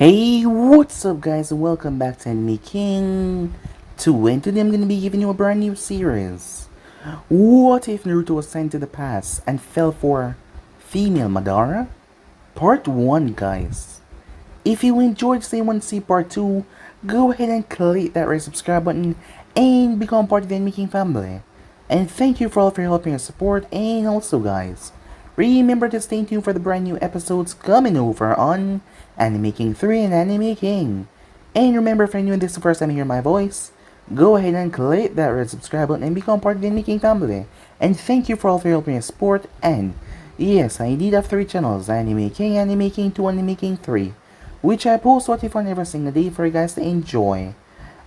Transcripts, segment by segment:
Hey, what's up guys and welcome back to Anime King 2, and today I'm going to be giving you a brand new series. What if Naruto was sent to the past and fell for female Madara? Part 1 guys. If you enjoyed say want to see part 2, go ahead and click that red subscribe button and become part of the Anime King family. And thank you for all for your help and your support, and also guys, remember to stay tuned for the brand new episodes coming over on Anime King 3 and Anime King. And remember, if you're new and this is the first time you hear my voice, go ahead and click that red subscribe button and become part of the Anime King family. And thank you for all for your help and your support. And yes, I indeed have 3 channels, Anime King 2, Anime King 3, which I post what if on every single day for you guys to enjoy.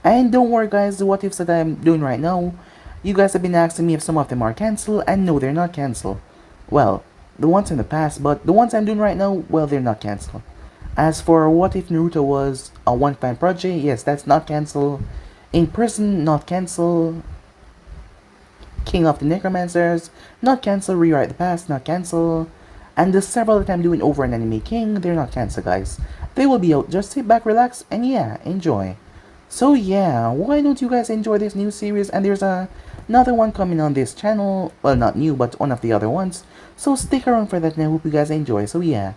And don't worry guys, the what ifs that I'm doing right now, you guys have been asking me if some of them are cancelled, and no, they're not cancelled. Well, the ones in the past, but the ones I'm doing right now, well, they're not cancelled. As for what if Naruto was a one-time project, yes, that's not cancelled. In Prison, not cancelled. King of the Necromancers, not cancelled. Rewrite the Past, not cancelled. And the several that I'm doing over in Anime King, they're not cancelled, guys. They will be out. Just sit back, relax, and yeah, enjoy. So yeah, why don't you guys enjoy this new series? And there's another one coming on this channel. Well, not new, but one of the other ones. So stick around for that, and I hope you guys enjoy. So yeah,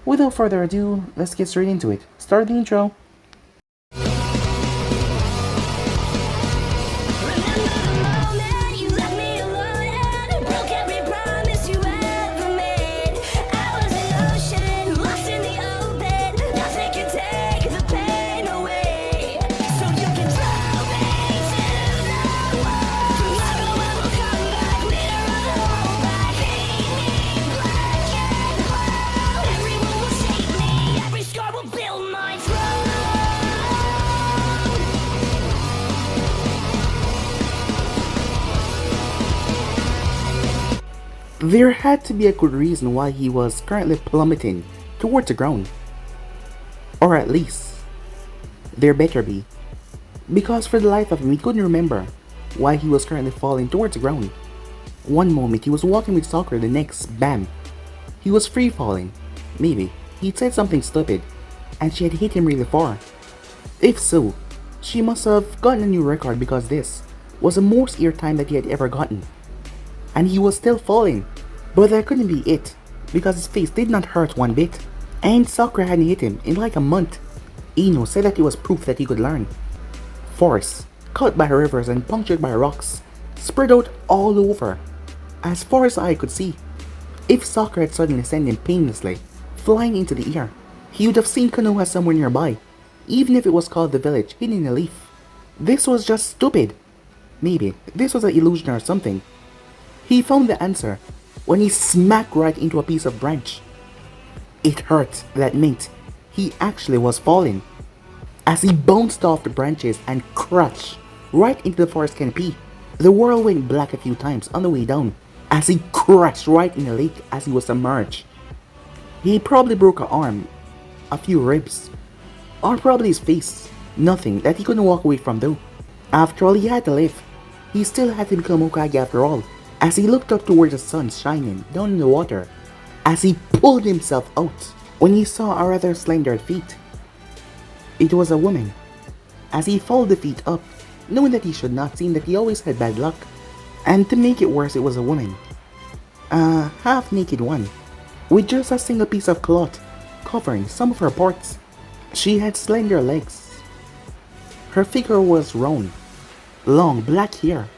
without further ado, let's get straight into it. Start the intro. There had to be a good reason why he was currently plummeting towards the ground. Or at least, there better be. Because for the life of him, he couldn't remember why he was currently falling towards the ground. One moment he was walking with Sakura, the next, bam, he was free falling. Maybe he'd said something stupid and she had hit him really far. If so, she must have gotten a new record because this was the most airtime that he had ever gotten. And he was still falling, but that couldn't be it, because his face did not hurt one bit, and Sakura hadn't hit him in like a month. Ino said that it was proof that he could learn. Forest, cut by rivers and punctured by rocks, spread out all over, as far as I could see. If Sakura had suddenly sent him painlessly, flying into the air, he would have seen Konoha somewhere nearby, even if it was called the village hidden in a leaf. This was just stupid. Maybe this was an illusion or something. He found the answer when he smacked right into a piece of branch. It hurt, that meant he actually was falling. As he bounced off the branches and crashed right into the forest canopy, the world went black a few times on the way down as he crashed right in the lake as he was submerged. He probably broke an arm, a few ribs, or probably his face. Nothing that he couldn't walk away from though. After all, he had to live. He still had to become Hokage after all. As he looked up towards the sun shining down in the water, as he pulled himself out, when he saw a rather slender feet. It was a woman. As he followed the feet up, knowing that he should not, seem that he always had bad luck. And to make it worse, it was a woman. A half-naked one, with just a single piece of cloth covering some of her parts. She had slender legs. Her figure was round, long black hair.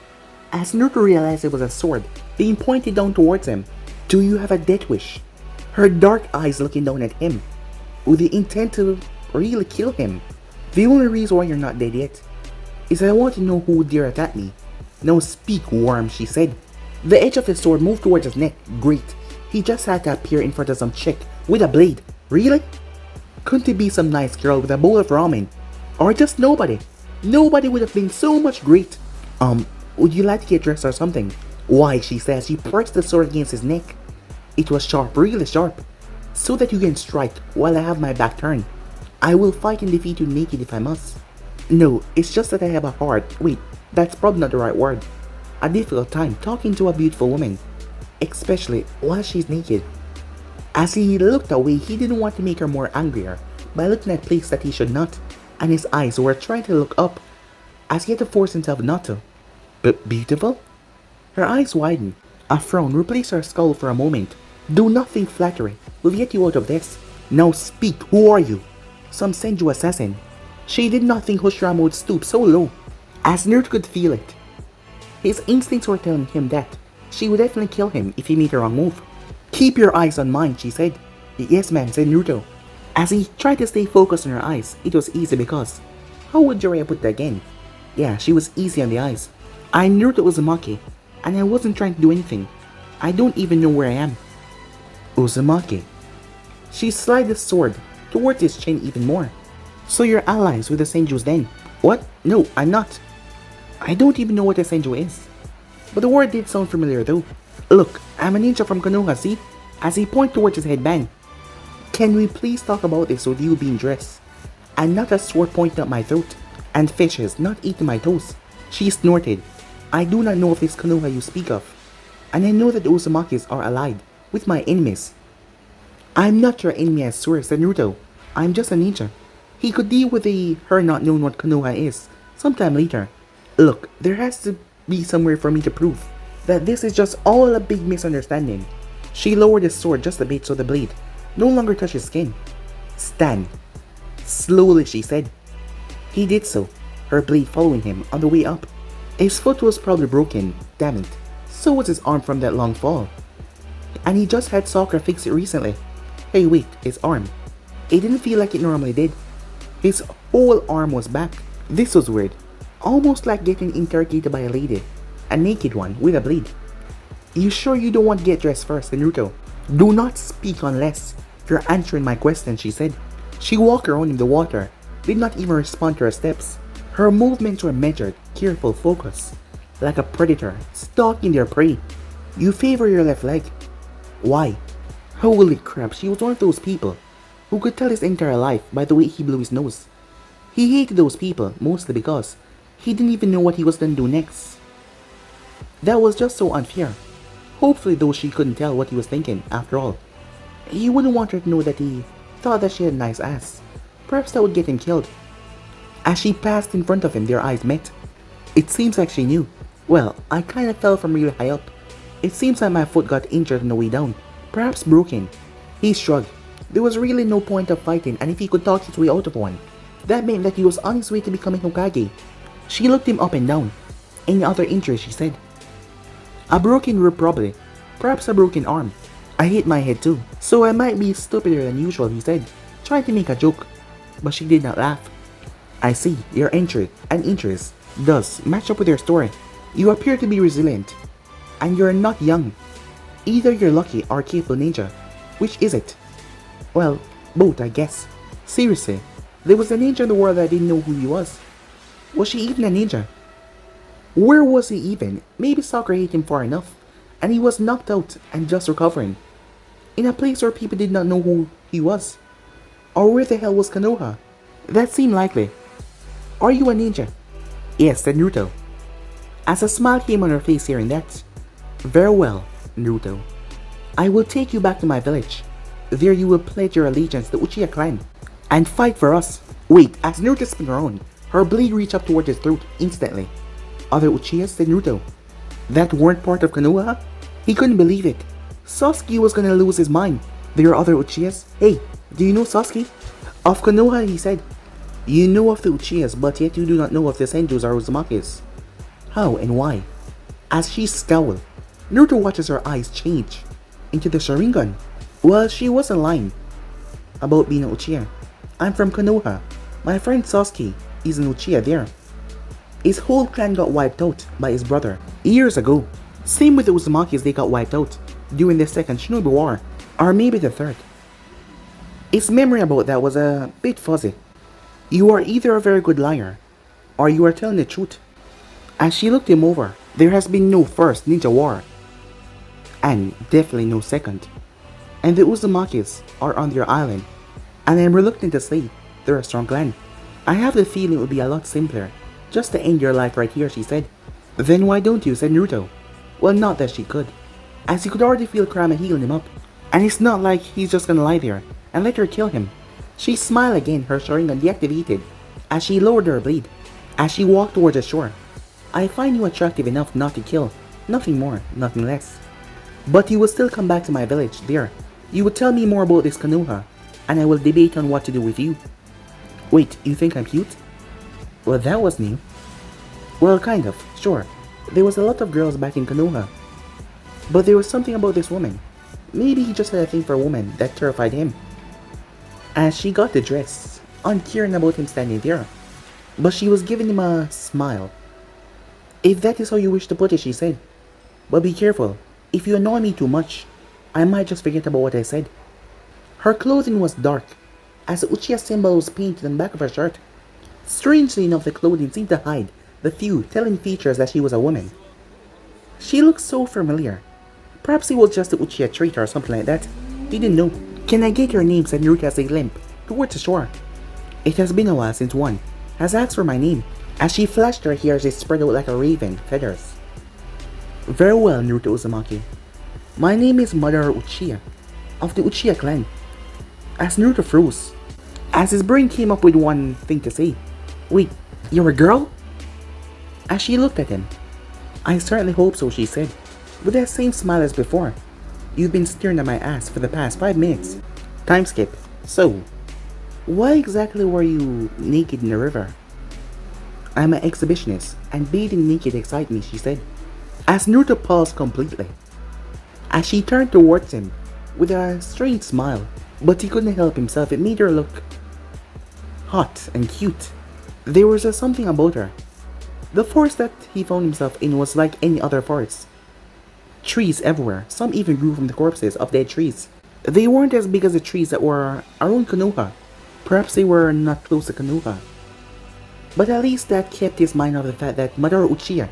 As Naruto realized it was a sword being pointed down towards him. Do you have a death wish? Her dark eyes looking down at him, with the intent to really kill him. The only reason why you're not dead yet is that I want to know who would dare attack me. Now speak, worm, she said. The edge of his sword moved towards his neck. Great. He just had to appear in front of some chick with a blade. Really? Couldn't it be some nice girl with a bowl of ramen? Or just nobody? Nobody would have been so much great. Would you like to get dressed or something? Why, she says, she pressed the sword against his neck. It was sharp, really sharp, so that you can strike while I have my back turned. I will fight and defeat you naked if I must. No, it's just that I have a hard, wait, that's probably not the right word, a difficult time talking to a beautiful woman, especially while she's naked. As he looked away, he didn't want to make her more angrier, by looking at places that he should not, and his eyes were trying to look up, as he had to force himself not to. But beautiful? Her eyes widened. A frown replaced her skull for a moment. Do not think flattery will get you out of this. Now speak, who are you? Some Senju assassin. She did not think Hoshirama would stoop so low, as Naruto could feel it. His instincts were telling him that she would definitely kill him if he made the wrong move. Keep your eyes on mine, she said. Yes ma'am, said Naruto. As he tried to stay focused on her eyes, it was easy because, how would Jiraiya put that again? Yeah, she was easy on the eyes. I knew it was Uzumaki, and I wasn't trying to do anything. I don't even know where I am. Uzumaki. She slid the sword towards his chin even more. So you're allies with the Senjus then? What? No, I'm not. I don't even know what a Senju is. But the word did sound familiar though. Look, I'm a ninja from Konoha, see? As he pointed towards his headband. Can we please talk about this with you being dressed? And not a sword pointing at my throat. And fishes not eating my toes. She snorted. I do not know of this Konoha you speak of. And I know that the Uzumakis are allied with my enemies. I'm not your enemy as Sura, said Naruto. I'm just a ninja. He could deal with her not knowing what Konoha is sometime later. Look, there has to be somewhere for me to prove that this is just all a big misunderstanding. She lowered his sword just a bit so the blade no longer touched his skin. Stand. Slowly, she said. He did so, her blade following him on the way up. His foot was probably broken, damn it. So was his arm from that long fall. And he just had Sakura fix it recently. Hey wait, his arm. It didn't feel like it normally did. His whole arm was back. This was weird. Almost like getting interrogated by a lady. A naked one with a blade. You sure you don't want to get dressed first, Naruto? Do not speak unless you're answering my question, she said. She walked around in the water, did not even respond to her steps. Her movements were measured, careful focus. Like a predator stalking their prey. You favor your left leg. Why? Holy crap, she was one of those people who could tell his entire life by the way he blew his nose. He hated those people, mostly because he didn't even know what he was going to do next. That was just so unfair. Hopefully though she couldn't tell what he was thinking, after all. He wouldn't want her to know that he thought that she had a nice ass. Perhaps that would get him killed. As she passed in front of him, their eyes met. It seems like she knew. Well, I kinda fell from really high up. It seems like my foot got injured on the way down. Perhaps broken. He shrugged. There was really no point of fighting, and if he could talk his way out of one, that meant that he was on his way to becoming Hokage. She looked him up and down. Any other injuries, she said. A broken rib probably. Perhaps a broken arm. I hit my head too, so I might be stupider than usual, he said, trying to make a joke. But she did not laugh. I see, your entry and interest does match up with your story. You appear to be resilient. And you're not young. Either you're lucky or capable ninja. Which is it? Well, both I guess. Seriously, there was a ninja in the world that I didn't know who he was. Was she even a ninja? Where was he even? Maybe Sakura hit him far enough, and he was knocked out and just recovering. In a place where people did not know who he was. Or where the hell was Konoha? That seemed likely. Are you a ninja? Yes, said Naruto. As a smile came on her face hearing that. Very well, Naruto. I will take you back to my village. There you will pledge your allegiance to the Uchiha clan and fight for us. Wait, as Naruto spun around, her blade reached up towards his throat instantly. Other Uchihas, said Naruto. That weren't part of Konoha? He couldn't believe it. Sasuke was gonna lose his mind. There are other Uchihas? Hey, do you know Sasuke? Of Konoha, he said. You know of the Uchihas, but yet you do not know of the Senjus or Uzumakis. How and why? As she scowled, Naruto watches her eyes change into the Sharingan. Well, she wasn't lying about being an Uchiha. I'm from Konoha. My friend Sasuke is an Uchiha there. His whole clan got wiped out by his brother years ago. Same with the Uzumakis, they got wiped out during the second Shinobi War, or maybe the third. His memory about that was a bit fuzzy. You are either a very good liar, or you are telling the truth. As she looked him over, there has been no first ninja war, and definitely no second. And the Uzumakis are on their island, and I'm reluctant to say they're a strong clan. I have the feeling it would be a lot simpler just to end your life right here, she said. Then why don't you, said Naruto. Well, not that she could, as he could already feel Kurama healing him up. And it's not like he's just gonna lie there and let her kill him. She smiled again, her Sharingan deactivated, as she lowered her blade. As she walked towards the shore, I find you attractive enough not to kill, nothing more, nothing less. But you will still come back to my village, dear. You would tell me more about this Konoha, and I will debate on what to do with you. Wait, you think I'm cute? Well, that was new. Well, kind of, sure. There was a lot of girls back in Konoha. But there was something about this woman. Maybe he just had a thing for a woman that terrified him. As she got the dress, uncaring about him standing there. But she was giving him a smile. If that is how you wish to put it, she said. But be careful. If you annoy me too much, I might just forget about what I said. Her clothing was dark, as the Uchiha symbol was painted on the back of her shirt. Strangely enough, the clothing seemed to hide the few telling features that she was a woman. She looked so familiar. Perhaps it was just the Uchiha trait or something like that. He didn't know. Can I get your name? Said Naruto as they limp towards the shore. It has been a while since one has asked for my name, as she flashed her hair as they spread out like a raven feathers. Very well, Naruto Uzumaki. My name is Madara Uchiha, of the Uchiha clan. As Naruto froze, as his brain came up with one thing to say. Wait, you're a girl? As she looked at him. I certainly hope so, she said, with that same smile as before. You've been staring at my ass for the past 5 minutes. Time skip. So, why exactly were you naked in the river? I'm an exhibitionist, and bathing naked excites me, she said, as Naruto paused completely. As she turned towards him with a strange smile, but he couldn't help himself. It made her look hot and cute. There was something about her. The forest that he found himself in was like any other forest. Trees everywhere, some even grew from the corpses of dead trees. They weren't as big as the trees that were around Konoha. Perhaps they were not close to Konoha. But at least that kept his mind off the fact that Madara Uchiha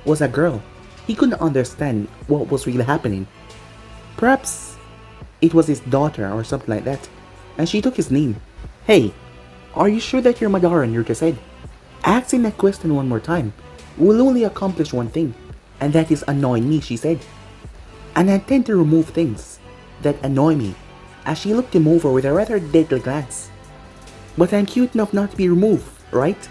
was a girl. He couldn't understand what was really happening. Perhaps it was his daughter or something like that, and she took his name. Hey, are you sure that you're Madara? Naruto said. Asking that question one more time will only accomplish one thing, and that is annoying me, she said. And I tend to remove things that annoy me, as she looked him over with a rather deadly glance. But I'm cute enough not to be removed, right?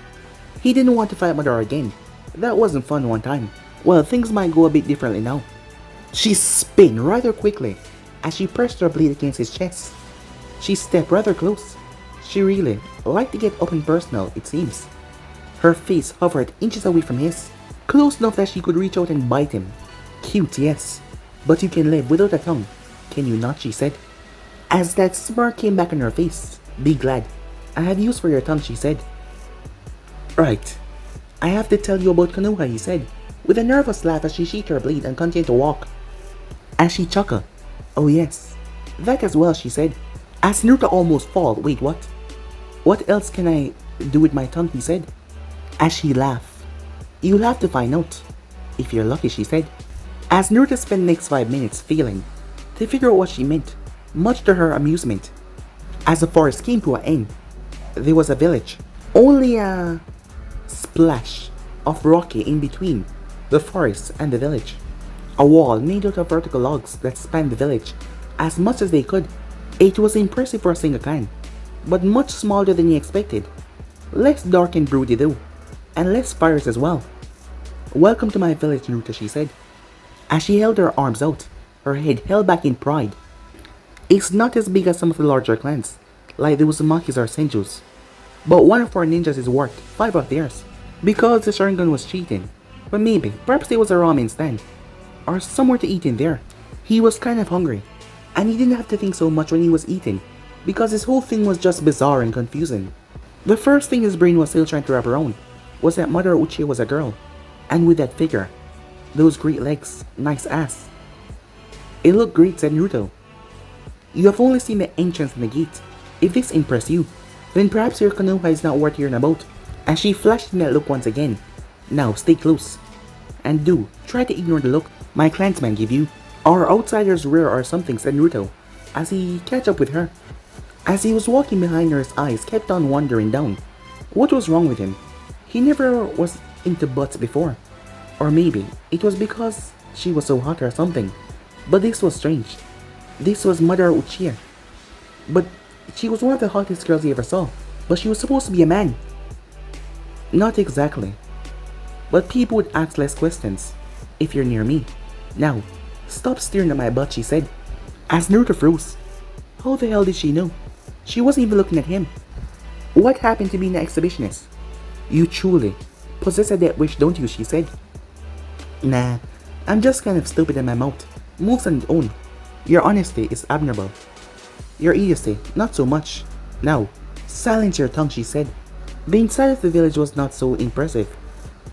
He didn't want to fight Madara again. That wasn't fun one time. Well, things might go a bit differently now. She spun rather quickly as she pressed her blade against his chest. She stepped rather close. She really liked to get up and personal, it seems. Her face hovered inches away from his, close enough that she could reach out and bite him. Cute, yes, but you can live without a tongue, can you not? She said. As that smirk came back on her face. Be glad. I have use for your tongue, she said. Right. I have to tell you about Konoha, he said, with a nervous laugh as she sheathed her blade and continued to walk. As she chuckled. Oh yes, that as well, she said. As Naruto almost fall. Wait, what? What else can I do with my tongue, he said. As she laughed. You'll have to find out. If you're lucky, she said. As Naruto spent the next 5 minutes failing to figure out what she meant, much to her amusement. As the forest came to an end, there was a village. Only a splash of rocky in between the forest and the village. A wall made out of vertical logs that spanned the village as much as they could. It was impressive for a single clan, but much smaller than he expected. Less dark and broody though, and less fires as well. Welcome to my village, Naruto, she said, as she held her arms out, her head held back in pride. It's not as big as some of the larger clans, like the Uzumakis or Senjus, but one of our ninjas is worth 5 of theirs, because the Sharingan was cheating. But maybe, perhaps there was a ramen stand, or somewhere to eat in there. He was kind of hungry, and he didn't have to think so much when he was eating, because this whole thing was just bizarre and confusing. The first thing his brain was still trying to wrap around was that Madara Uchiha was a girl, and with that figure, those great legs, nice ass. It looked great, said Naruto. You have only seen the entrance and the gate. If this impressed you, then perhaps your Konoha is not worth hearing about. As she flashed him that look once again. Now stay close. And do, try to ignore the look my clansmen give you. Our outsiders rare or something, said Naruto, as he catch up with her. As he was walking behind her, his eyes kept on wandering down. What was wrong with him? He never was into butts before. Or maybe it was because she was so hot or something. But this was strange. This was Madara Uchiha. But She was one of the hottest girls he ever saw, but she was supposed to be a man. Not exactly. But people would ask less questions if you're near me. Now, stop staring at my butt, she said. As Naruto froze. How the hell did she know? She wasn't even looking at him. What happened to being an exhibitionist? You truly possess a death wish, don't you, she said. Nah, I'm just kind of stupid in my mouth. Moves on its own. Your honesty is admirable. Your idiocy, not so much. Now, silence your tongue, she said. The inside of the village was not so impressive.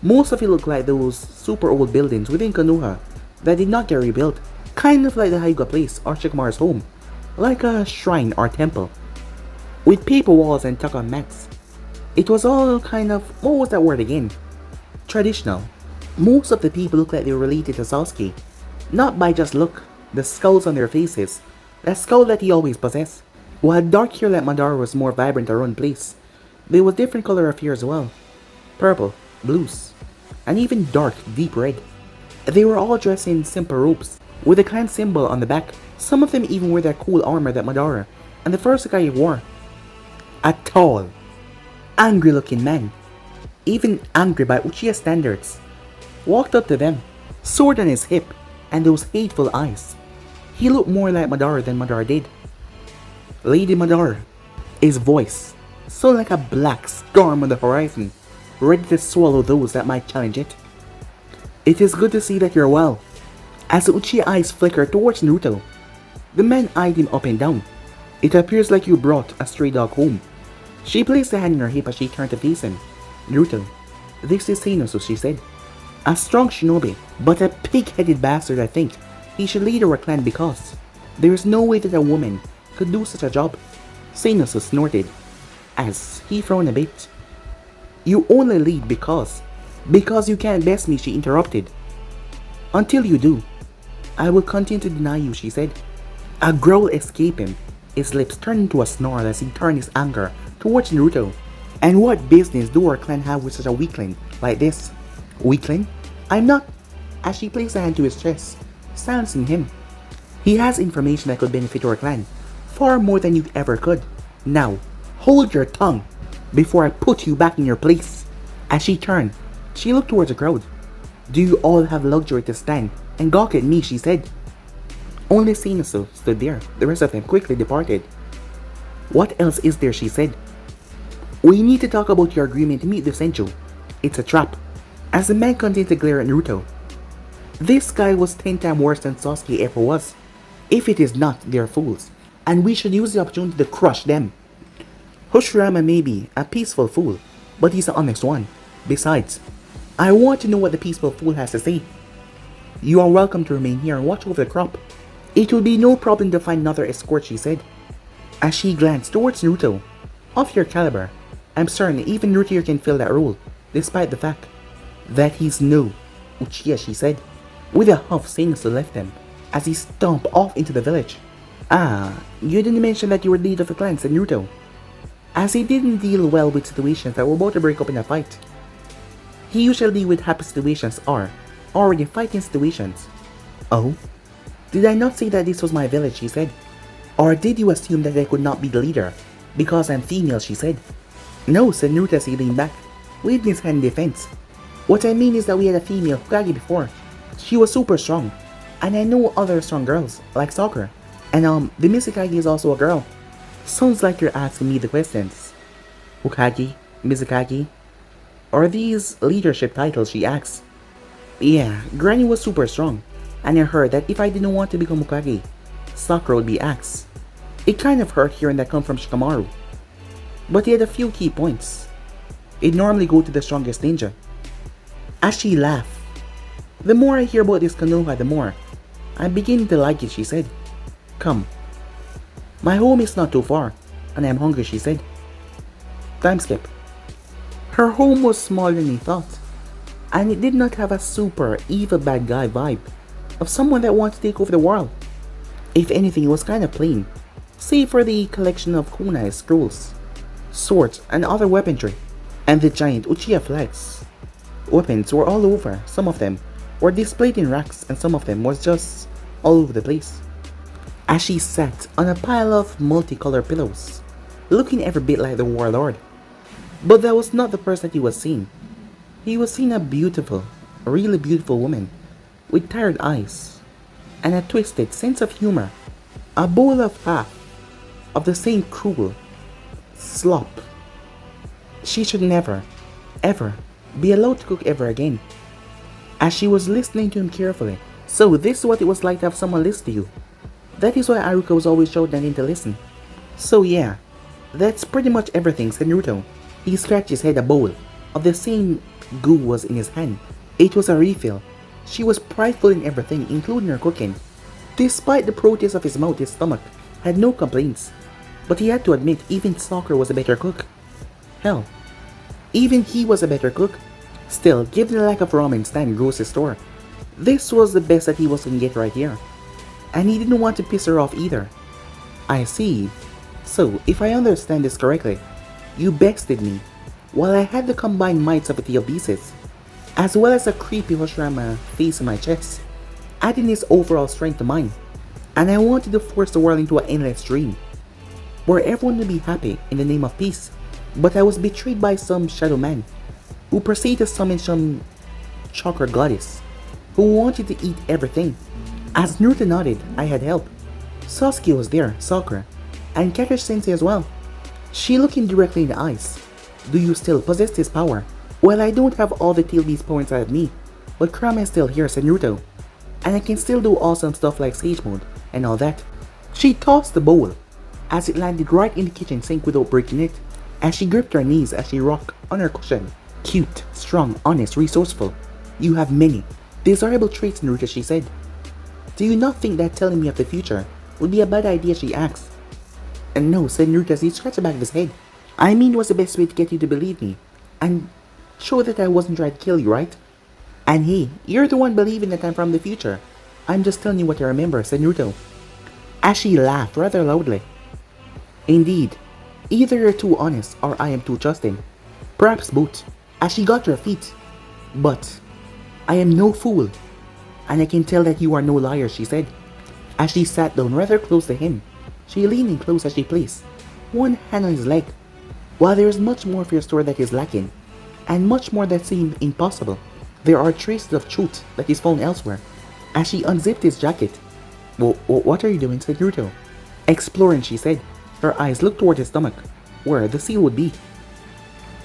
Most of it looked like those super old buildings within Konoha that did not get rebuilt. Kind of like the Hyuga place or Shikamaru's home. Like a shrine or temple. With paper walls and tuck-on mats. It was all kind of, what was that word again? Traditional. Most of the people looked like they were related to Sasuke. Not by just look, the skulls on their faces. That skull that he always possessed. While dark hair like Madara was more vibrant around the place, there was different color of hair as well. Purple, blues, and even dark, deep red. They were all dressed in simple robes, with a clan symbol on the back. Some of them even wore that cool armor that Madara and the first guy wore. A tall, angry looking man, even angry by Uchiha standards, walked up to them, sword on his hip, and those hateful eyes. He looked more like Madara than Madara did. Lady Madara, his voice, so like a black storm on the horizon, ready to swallow those that might challenge it. It is good to see that you're well. As the Uchiha eyes flickered towards Naruto, the man eyed him up and down. It appears like you brought a stray dog home. She placed a hand on her hip as she turned to face him. Naruto, this is Seinosu, she said. A strong shinobi, but a pig-headed bastard, I think. He should lead our clan because there is no way that a woman could do such a job. Seinosu snorted as he frowned a bit. You only lead because you can't best me, she interrupted. Until you do, I will continue to deny you, she said. A growl escaped him. His lips turned into a snarl as he turned his anger towards Naruto. And what business do our clan have with such a weakling like this? Weakling? I'm not. As she placed a hand to his chest, silencing him. He has information that could benefit our clan, far more than you ever could. Now, hold your tongue before I put you back in your place. As she turned, she looked towards the crowd. Do you all have luxury to stand and gawk at me, she said. Only Seinosu stood there. The rest of them quickly departed. What else is there, she said. We need to talk about your agreement to meet the Senju. It's a trap. As the man continued to glare at Naruto. This guy was 10 times worse than Sasuke ever was. If it is not, they're fools, and we should use the opportunity to crush them. Hoshirama may be a peaceful fool, but he's an honest one. Besides, I want to know what the peaceful fool has to say. You are welcome to remain here and watch over the crop. It will be no problem to find another escort, she said. As she glanced towards Naruto. Of your caliber, I'm certain even Naruto here can fill that role, despite the fact that he's no Uchiha, she said. With a huff, Seinosu left them as he stomped off into the village. Ah, you didn't mention that you were the lead of the clan, said Naruto, as he didn't deal well with situations that were about to break up in a fight. He usually deal with happy situations or already fighting situations. Oh? Did I not say that this was my village, she said. Or did you assume that I could not be the leader because I'm female, she said. No, said Naruto as he leaned back, waving his hand in defense. What I mean is that we had a female Hokage before. She was super strong, and I know other strong girls, like Sakura. And the Mizukage is also a girl. Sounds like you're asking me the questions. Hokage, Mizukage, or these leadership titles, she asks. Yeah, Granny was super strong, and I heard that if I didn't want to become Hokage, Sakura would be axed. It kind of hurt hearing that come from Shikamaru. But he had a few key points. It'd normally go to the strongest ninja. As she laughed. The more I hear about this Konoha, the more I'm beginning to like it, she said. Come. My home is not too far, and I'm hungry, she said. Time skip. Her home was smaller than he thought, and it did not have a super evil bad guy vibe of someone that wants to take over the world. If anything, it was kind of plain, save for the collection of kunai scrolls, swords, and other weaponry, and the giant Uchiha flags. Weapons were all over. Some of them were displayed in racks, and some of them was just all over the place. As she sat on a pile of multicolored pillows, looking every bit like the warlord. But that was not the person he was seeing. He was seeing a beautiful, really beautiful woman with tired eyes and a twisted sense of humor. A bowl of half of the same cruel slop. She should never, ever be allowed to cook ever again. As she was listening to him carefully. So this is what it was like to have someone listen to you. That is why Aruka was always shouting at him to listen. So yeah, that's pretty much everything, said Naruto. He scratched his head. A bowl of the same goo was in his hand. It was a refill. She was prideful in everything, including her cooking. Despite the protests of his mouth, his stomach had no complaints. But he had to admit even Soccer was a better cook. Hell, even he was a better cook. Still, given the lack of ramen stand in grocery store, this was the best that he was going to get right here. And he didn't want to piss her off either. I see. So, if I understand this correctly, you bested me, while I had the combined mights of a Theo Beasts, as well as a creepy Hoshirama face in my chest, adding his overall strength to mine. And I wanted to force the world into an endless dream, where everyone would be happy in the name of peace. But I was betrayed by some shadow man, who proceeded to summon some chakra goddess, who wanted to eat everything. As Naruto nodded, I had help. Sasuke was there, Sakura, and Kakashi Sensei as well. She looked him directly in the eyes. Do you still possess this power? Well, I don't have all the tail beast power inside of me, but Kurama is still here, said Naruto. And I can still do awesome stuff like Sage Mode and all that. She tossed the bowl, as it landed right in the kitchen sink without breaking it, as she gripped her knees as she rocked on her cushion. Cute, strong, honest, resourceful. You have many desirable traits, Naruto, she said. Do you not think that telling me of the future would be a bad idea, she asked. And no, said Naruto as he scratched the back of his head. I mean, it was the best way to get you to believe me, and show that I wasn't trying to kill you, right? And hey, you're the one believing that I'm from the future. I'm just telling you what I remember, said Naruto, as she laughed rather loudly. Indeed, either you're too honest or I am too trusting. Perhaps both, as she got to her feet. But I am no fool, and I can tell that you are no liar, she said. As she sat down rather close to him, she leaned in close as she placed one hand on his leg. While there is much more of your story that is lacking, and much more that seemed impossible, there are traces of truth that is found elsewhere. As she unzipped his jacket. What are you doing, said Naruto. Exploring, she said. Her eyes looked toward his stomach, where the seal would be.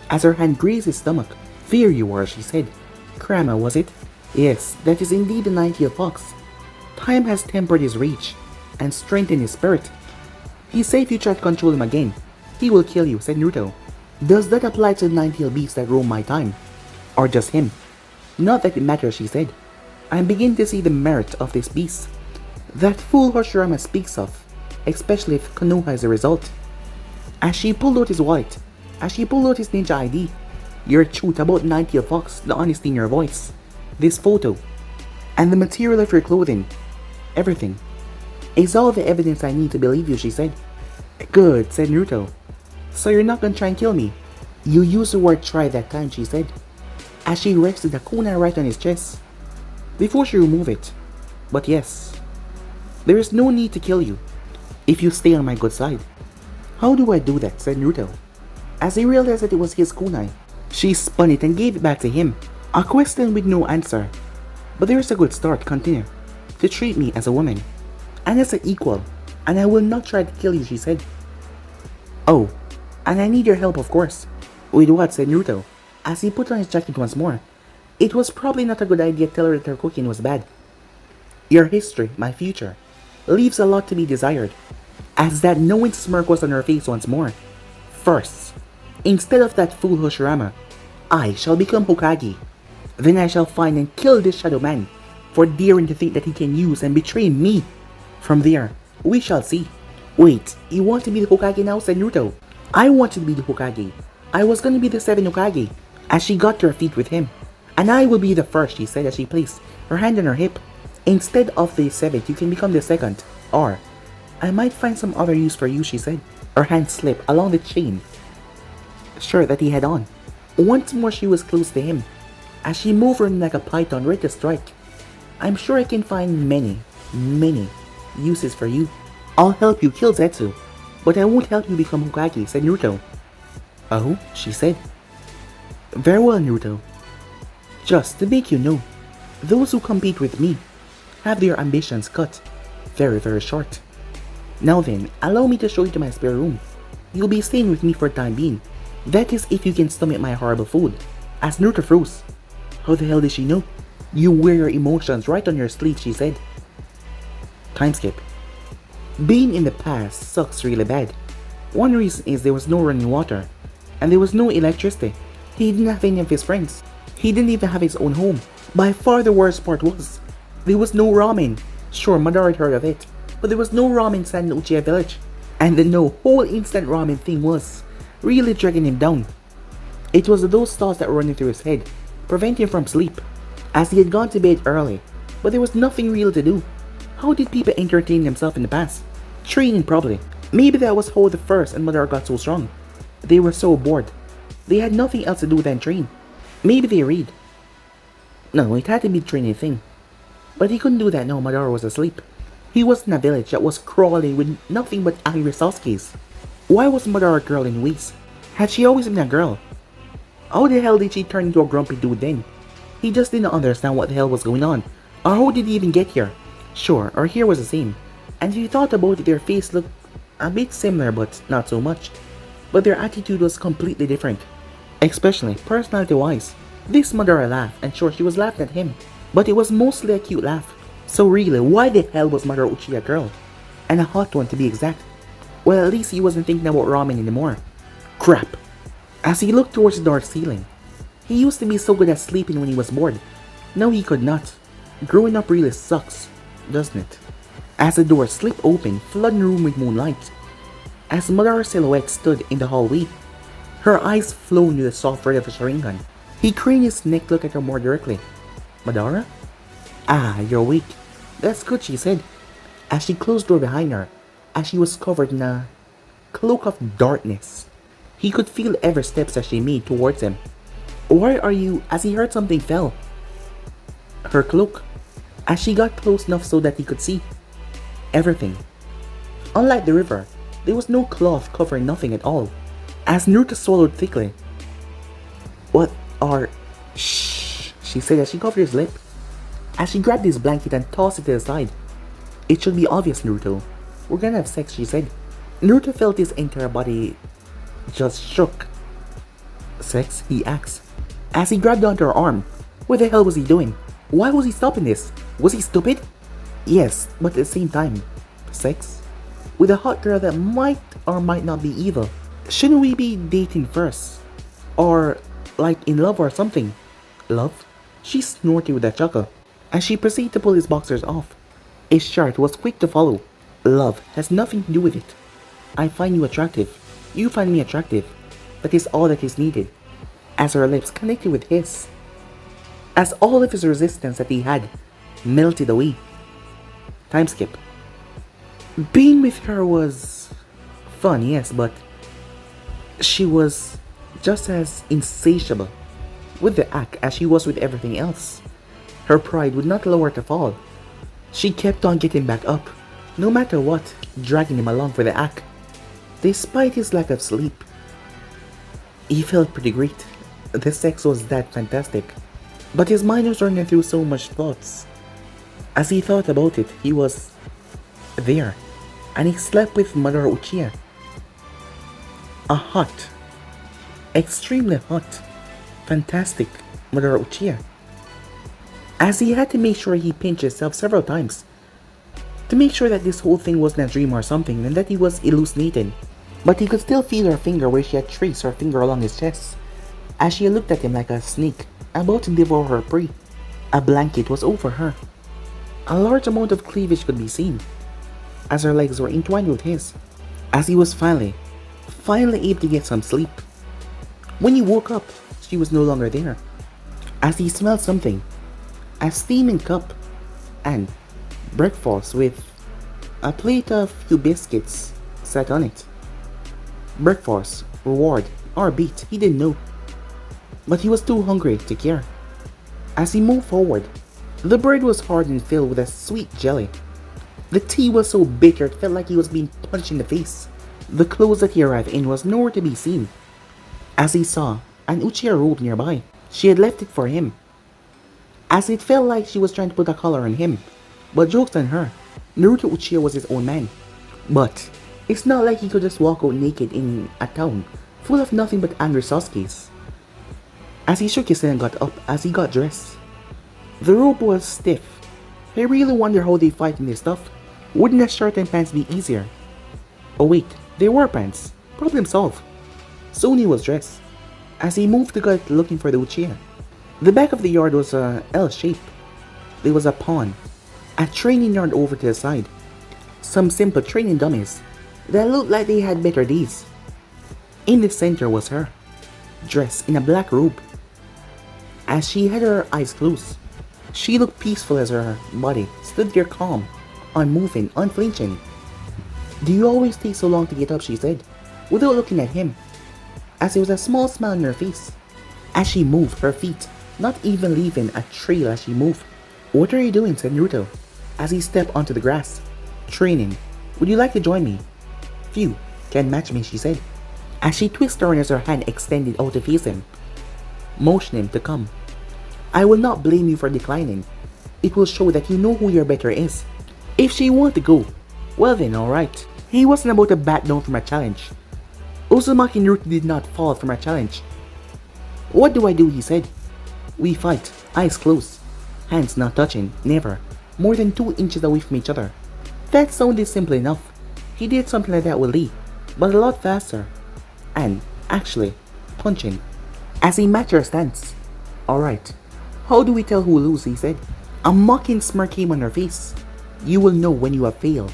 As her hand grazed his stomach. There you are, she said. Kurama, was it? Yes, that is indeed the 90th fox. Time has tempered his reach, and strengthened his spirit. He said if you try to control him again, he will kill you, said Naruto. Does that apply to the 90th beasts that roam my time? Or just him? Not that it matters, she said. I begin to see the merit of this beast that fool Hoshirama speaks of, especially if Konoha is the result. As she pulled out his wallet, as she pulled out his ninja ID, your truth about 90th fox, the honesty in your voice, this photo, and the material of your clothing, everything, is all the evidence I need to believe you, she said. Good, said Naruto. So you're not gonna try and kill me? You used the word try that time, she said, as she rested the kunai right on his chest, before she removed it. But yes, there is no need to kill you, if you stay on my good side. How do I do that, said Naruto, as he realized that it was his kunai. She spun it and gave it back to him, a question with no answer. But there's a good start, continue to treat me as a woman, and as an equal, and I will not try to kill you, she said. Oh, and I need your help, of course. With what, said Naruto, as he put on his jacket once more. It was probably not a good idea to tell her that her cooking was bad. Your history, my future, leaves a lot to be desired, as that knowing smirk was on her face once more. First, instead of that fool Hoshirama, I shall become Hokage. Then I shall find and kill this shadow man for daring to think that he can use and betray me. From there, we shall see. Wait, you want to be the Hokage now, said Naruto. I wanted to be the Hokage. I was going to be the 7th Hokage, as she got to her feet with him. And I will be the first, she said as she placed her hand on her hip. Instead of the 7th, you can become the 2nd. Or, I might find some other use for you, she said. Her hand slipped along the chain shirt that he had on. Once more she was close to him, as she moved her like a python ready to strike. I'm sure I can find many uses for you. I'll help you kill Zetsu. But I won't help you become Hokage, said Naruto. Oh, she said. Very well, Naruto. Just to make you know, those who compete with me have their ambitions cut very, very short. Now then, allow me to show you to my spare room. You'll be staying with me for the time being. That is if you can stomach my horrible food. As Naruto froze. How the hell did she know? You wear your emotions right on your sleeve, she said. Time skip. Being in the past sucks really bad. One reason is there was no running water, and there was no electricity. He didn't have any of his friends. He didn't even have his own home. By far the worst part was, there was no ramen. Sure, Madara had heard of it, but there was no ramen stand in Uchiha village. And the no whole instant ramen thing was really dragging him down. It was those thoughts that were running through his head, preventing him from sleep, as he had gone to bed early, but there was nothing real to do. How did people entertain themselves in the past? Training probably. Maybe that was how the first and Madara got so strong. They were so bored. They had nothing else to do than train. Maybe they read. No, it had to be a training thing. But he couldn't do that now Madara was asleep. He was in a village that was crawling with nothing but angry Sasuke's. Why was Madara a girl in Whis? Had she always been a girl? How the hell did she turn into a grumpy dude then? He just didn't understand what the hell was going on. Or how did he even get here? Sure, her hair was the same. And if you thought about it, their face looked a bit similar but not so much. But their attitude was completely different. Especially personality-wise. This Madara laughed, and sure, she was laughing at him. But it was mostly a cute laugh. So really, why the hell was Madara Uchiha a girl? And a hot one to be exact. Well, at least he wasn't thinking about ramen anymore. Crap. As he looked towards the dark ceiling, he used to be so good at sleeping when he was bored. Now he could not. Growing up really sucks, doesn't it? As the door slipped open, flooding the room with moonlight. As Madara's silhouette stood in the hallway, her eyes flowed with the soft red of a Sharingan. He craned his neck to look at her more directly. Madara? Ah, you're awake. That's good, she said, as she closed the door behind her, as she was covered in a cloak of darkness. He could feel every steps as she made towards him. Why are you? As he heard something fell. Her cloak. As she got close enough so that he could see everything. Unlike the river, there was no cloth covering nothing at all. As Naruto swallowed thickly. What are... Shh, she said as she covered his lip. As she grabbed his blanket and tossed it to the side. It should be obvious, Naruto. We're gonna have sex, she said. Naruto felt his entire body just shook. Sex? He asked. As he grabbed onto her arm. What the hell was he doing? Why was he stopping this? Was he stupid? Yes, but at the same time. Sex? With a hot girl that might or might not be evil. Shouldn't we be dating first? Or like in love or something? Love? She snorted with a chuckle as she proceeded to pull his boxers off. His shirt was quick to follow. Love has nothing to do with it. I find you attractive. You find me attractive. That is all that is needed. As her lips connected with his. As all of his resistance that he had melted away. Time skip. Being with her was fun, yes, but she was just as insatiable with the act as she was with everything else. Her pride would not allow her to fall. She kept on getting back up, no matter what, dragging him along for the act. Despite his lack of sleep, he felt pretty great. The sex was that fantastic. But his mind was running through so much thoughts. As he thought about it, he was there, and he slept with Madara Uchiha. A hot, extremely hot, fantastic Madara Uchiha. As he had to make sure he pinched himself several times to make sure that this whole thing wasn't a dream or something and that he was hallucinating. But he could still feel her finger where she had traced her finger along his chest as she looked at him like a snake about to devour her prey. A blanket was over her. A large amount of cleavage could be seen as her legs were entwined with his, as he was finally able to get some sleep. When he woke up, she was no longer there, as he smelled something, a steaming cup, and breakfast with a plate of few biscuits sat on it. Breakfast, reward, or beat, he didn't know, but he was too hungry to care. As he moved forward, the bread was hard and filled with a sweet jelly. The tea was so bitter it felt like he was being punched in the face. The clothes that he arrived in was nowhere to be seen. As he saw an Uchiha robe nearby, she had left it for him. As it felt like she was trying to put a collar on him. But joke's on her, Naruto Uchiha was his own man. But it's not like he could just walk out naked in a town full of nothing but angry Sasuke's. As he shook his head and got up as he got dressed. The rope was stiff. I really wonder how they fight in this stuff. Wouldn't a shirt and pants be easier? Oh wait, they were pants. Problem solved. Soon he was dressed. As he moved to go looking for the Uchiha. The back of the yard was a L shape. There was a pond. A training yard over to the side. Some simple training dummies that looked like they had better days. In the center was her, dressed in a black robe. As she had her eyes closed, she looked peaceful as her body stood there calm, unmoving, unflinching. "Do you always take so long to get up?" she said, without looking at him, as there was a small smile on her face. As she moved, her feet not even leaving a trail as she moved. "What are you doing?" said Naruto, as he stepped onto the grass. "Training. Would you like to join me?" "Phew, can't match me," she said, as she twisted around as her hand extended out to face him, motioning him to come. "I will not blame you for declining. It will show that you know who your better is. If she wanted to go, well then alright." He wasn't about to back down from a challenge. Uzumaki Naruto did not fall from a challenge. "What do I do?" he said. "We fight, eyes closed, hands not touching, never more than 2 inches away from each other." That sounded simple enough. He did something like that with Lee, but a lot faster. And, actually, punching. As he matched her stance. "Alright, how do we tell who will lose?" he said. A mocking smirk came on her face. "You will know when you have failed.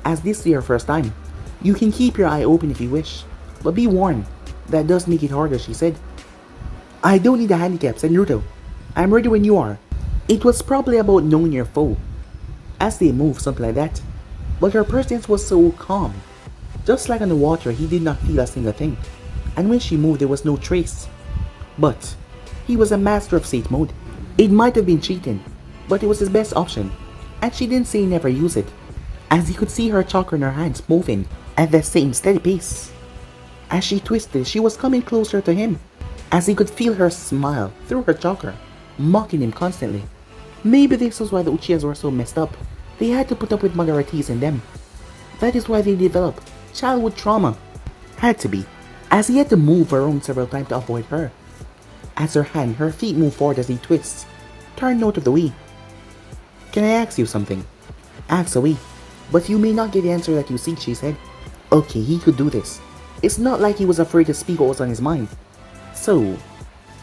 As this is your first time, you can keep your eye open if you wish. But be warned, that does make it harder," she said. "I don't need a handicap," said Naruto. "I'm ready when you are." It was probably about knowing your foe. As they moved, something like that. But her presence was so calm. Just like on the water, he did not feel a single thing. And when she moved, there was no trace. But he was a master of safe mode. It might have been cheating, but it was his best option. And she didn't say never use it. As he could see her chakra in her hands moving at the same steady pace. As she twisted, she was coming closer to him. As he could feel her smile through her chakra, mocking him constantly. Maybe this was why the Uchihas were so messed up. They had to put up with Madara teasing them. That is why they developed childhood trauma. Had to be. As he had to move around several times to avoid her. As her feet moved forward as he twists, turned out of the way. "Can I ask you something?" "Ask away. But you may not get the answer that you seek," she said. Okay, he could do this. It's not like he was afraid to speak what was on his mind. "So,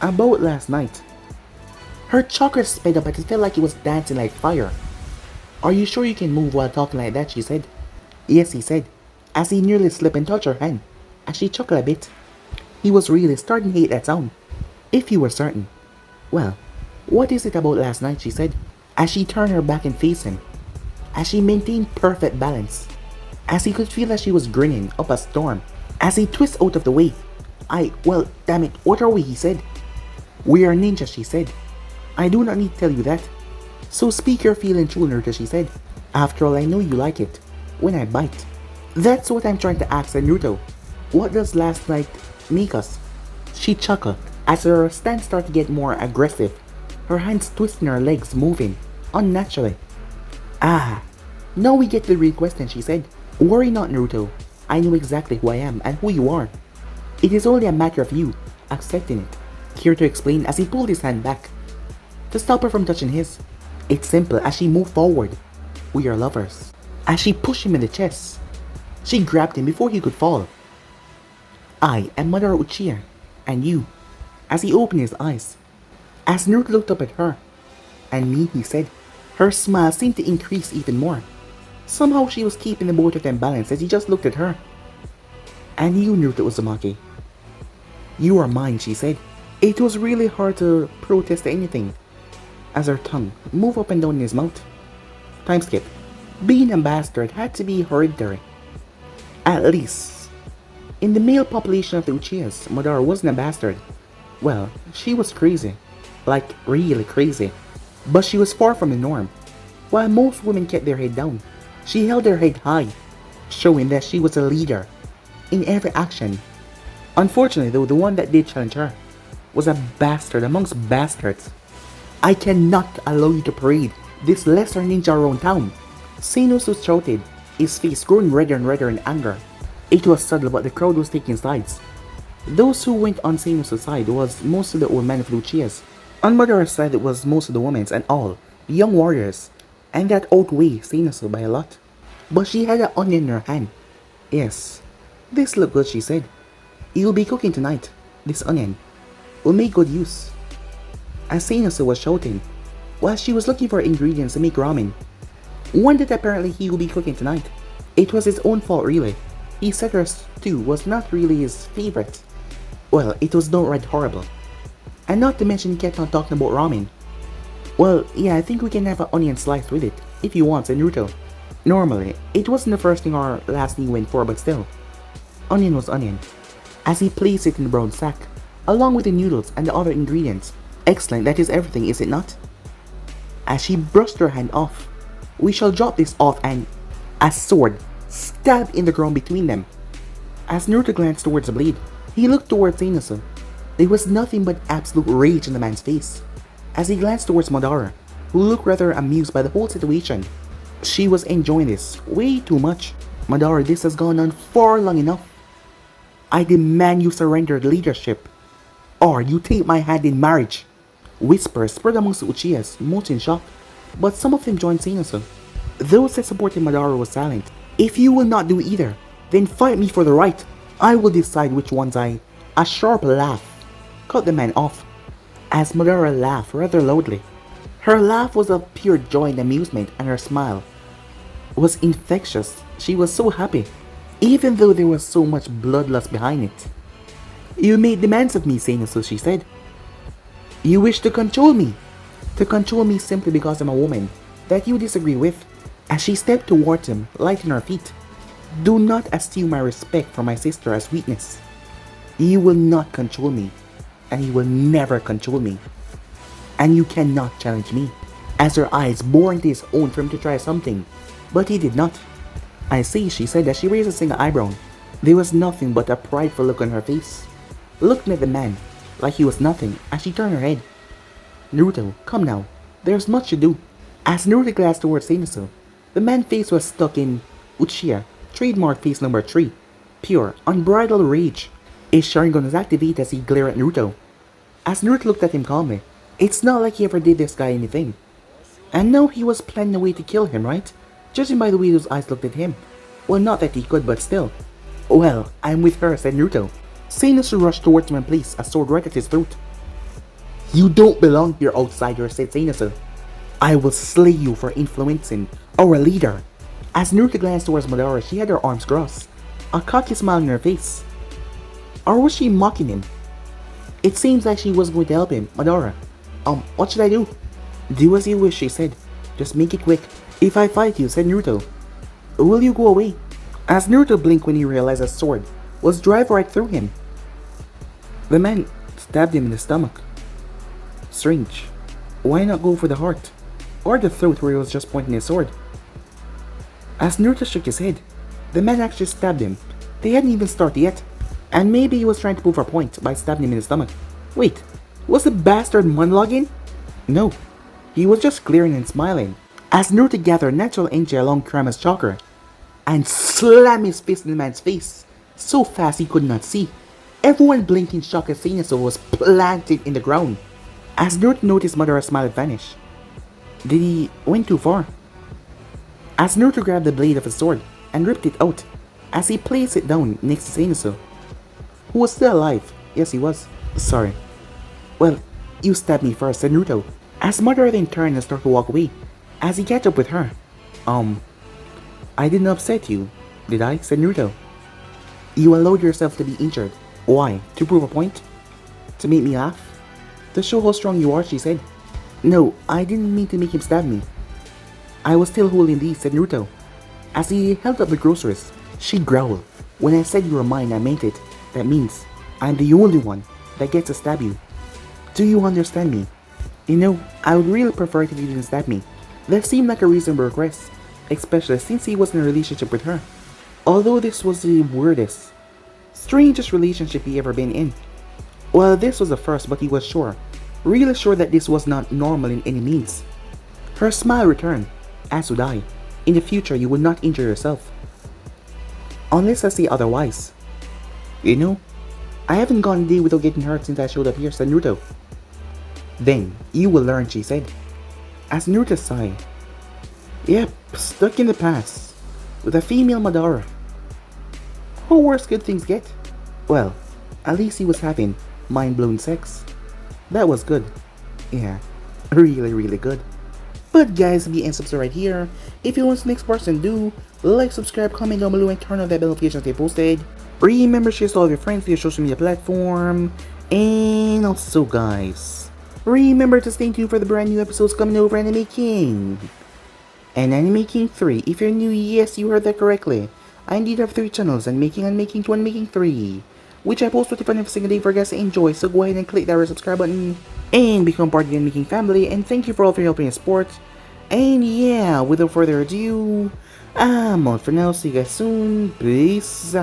about last night." Her chakra sped up and it felt like he was dancing like fire. "Are you sure you can move while talking like that?" she said. "Yes," he said, as he nearly slipped and touched her hand, as she chuckled a bit. He was really starting to hate that sound. If he were certain. "Well, what is it about last night?" she said, as she turned her back and faced him, as she maintained perfect balance, as he could feel that she was grinning up a storm, as he twisted out of the way. Well, damn it, what are we?" he said. "We are ninjas," she said. "I do not need to tell you that. So speak your feeling true, Naruto," she said. "After all, I know you like it when I bite." "That's what I'm trying to ask," said Naruto. "What does last night make us?" She chuckled as her stance started to get more aggressive, her hands twisting, her legs moving unnaturally. "Ah, now we get to the real question," she said. "Worry not, Naruto. I know exactly who I am and who you are. It is only a matter of you accepting it," Kirito explained as he pulled his hand back to stop her from touching his. "It's simple." As she moved forward, "We are lovers." As she pushed him in the chest, she grabbed him before he could fall. "I am Madara Uchiha, and you," as he opened his eyes. As Naruto looked up at her, "And me," he said. Her smile seemed to increase even more. Somehow she was keeping the both of them balanced as he just looked at her. "And you, Naruto Uzumaki. You are mine," she said. It was really hard to protest anything as her tongue moved up and down in his mouth. Time skip. Being a bastard had to be hereditary. At least, in the male population of the Uchihas, Madara wasn't a bastard. Well, she was crazy. Like, really crazy. But she was far from the norm. While most women kept their head down, she held her head high, showing that she was a leader. in every action. Unfortunately though, the one that did challenge her was a bastard amongst bastards. I cannot allow you to parade this lesser ninja around town. Seinosu shouted, his face growing redder and redder in anger. It was subtle but the crowd was taking sides. Those who went on Seinosu's side was most of the old men of the Uchihas. On Madara's side it was most of the women and all the young warriors, and that outweighed Seinosu by a lot. But she had an onion in her hand. Yes, this looked good, she said. You'll be cooking tonight. This onion will make good use. As Seinosu was shouting, while she was looking for ingredients to make ramen, one that apparently he will be cooking tonight. It was his own fault really. He said her stew was not really his favorite. Well, it was downright horrible. And not to mention he kept on talking about ramen. Well, yeah, I think we can have an onion slice with it, if you want, said Naruto. Normally, it wasn't the first thing or last thing he went for, but still. Onion was onion. As he placed it in the brown sack, along with the noodles and the other ingredients. Excellent, that is everything, is it not? As she brushed her hand off, we shall drop this off and a sword stabbed in the ground between them. As Naruto glanced towards the blade, he looked towards Seinosu. There was nothing but absolute rage in the man's face. As he glanced towards Madara, who looked rather amused by the whole situation. She was enjoying this way too much. Madara, this has gone on far long enough. I demand you surrender the leadership, or you take my hand in marriage. Whispers spread amongst the Uchihas, most in shock, but some of them joined Seinosu. Those that supported Madara were silent. If you will not do either, then fight me for the right. I will decide which ones I... A sharp laugh cut the man off, as Madara laughed rather loudly. Her laugh was of pure joy and amusement, and her smile was infectious. She was so happy, even though there was so much bloodlust behind it. You made demands of me, Seinosu, she said. You wish to control me. To control me simply because I'm a woman that you disagree with. As she stepped towards him, light in her feet. Do not assume my respect for my sister as weakness. You will not control me, and you will never control me. And you cannot challenge me. As her eyes bore into his own for him to try something, but he did not. I see, she said as she raised a single eyebrow. There was nothing but a prideful look on her face, looking at the man like he was nothing as she turned her head. Naruto, come now, there's much to do. As Naruto glanced towards Seinosu, the man's face was stuck in Uchiha, trademark face number 3, pure, unbridled rage. His Sharingan was activated as he glared at Naruto. As Naruto looked at him calmly, it's not like he ever did this guy anything. And now he was planning a way to kill him, right? Judging by the way those eyes looked at him. Well, not that he could, but still. Well, I'm with her, said Naruto. Seinosu rushed towards him and placed a sword right at his throat. You don't belong here, outsider, said Seinosu. I will slay you for influencing our leader. As Naruto glanced towards Madara, she had her arms crossed, a cocky smile on her face. Or was she mocking him? It seems like she was going to help him. Madara, what should I do? Do as you wish, she said. Just make it quick. If I fight you, said Naruto, will you go away? As Naruto blinked when he realized a sword was driven right through him. The man stabbed him in the stomach. Strange. Why not go for the heart? Or the throat where he was just pointing his sword? As Naruto shook his head, the man actually stabbed him. They hadn't even started yet. And maybe he was trying to prove a point by stabbing him in the stomach. Wait, was the bastard monologuing? No, he was just glaring and smiling. As Naruto gathered natural energy along Kurama's chakra and slammed his fist in the man's face so fast he could not see. Everyone blinked in shock as Seinosu was planted in the ground. As Naruto noticed Madara's smile vanish. Did he went too far? As Naruto grabbed the blade of his sword and ripped it out as he placed it down next to Seinosu, who was still alive. Yes, he was. Sorry. Well, you stabbed me first, said Naruto. As Madara then turned and started to walk away, as he catch up with her. I didn't upset you, did I? Said Naruto. You allowed yourself to be injured. Why? To prove a point? To make me laugh? To show how strong you are, she said. No, I didn't mean to make him stab me. I was still holding these, said Naruto. As he held up the groceries, she growled. When I said you were mine, I meant it. That means I'm the only one that gets to stab you. Do you understand me? You know, I would really prefer it if you didn't stab me. That seemed like a reasonable request, especially since he was in a relationship with her. Although this was the weirdest Strangest relationship he ever been in. Well, this was the first, but he was sure, really sure that this was not normal in any means. Her smile returned, as would I. In the future, you will not injure yourself. Unless I say otherwise. You know, I haven't gone a day without getting hurt since I showed up here, said Naruto. Then, you will learn, she said. As Naruto sighed. Yep, stuck in the past. With a female Madara. How worse could things get? Well, at least he was having mind-blowing sex. That was good. Yeah, really good. But guys, be and subscribe right here. If you want the next person, do like, subscribe, comment down below, and turn on that bell notification to stay posted. Remember, share to all of your friends via social media platform. And also guys, remember to stay tuned for the brand new episodes coming over Anime King. And Anime King 3, if you're new, yes, you heard that correctly. I indeed have 3 channels, and Making 2 and Making 3, which I post 25 every single day for you guys to enjoy, so go ahead and click that red subscribe button and become part of the Making family, and thank you for all for your help and support. And yeah, without further ado, I'm out for now, see you guys soon, peace.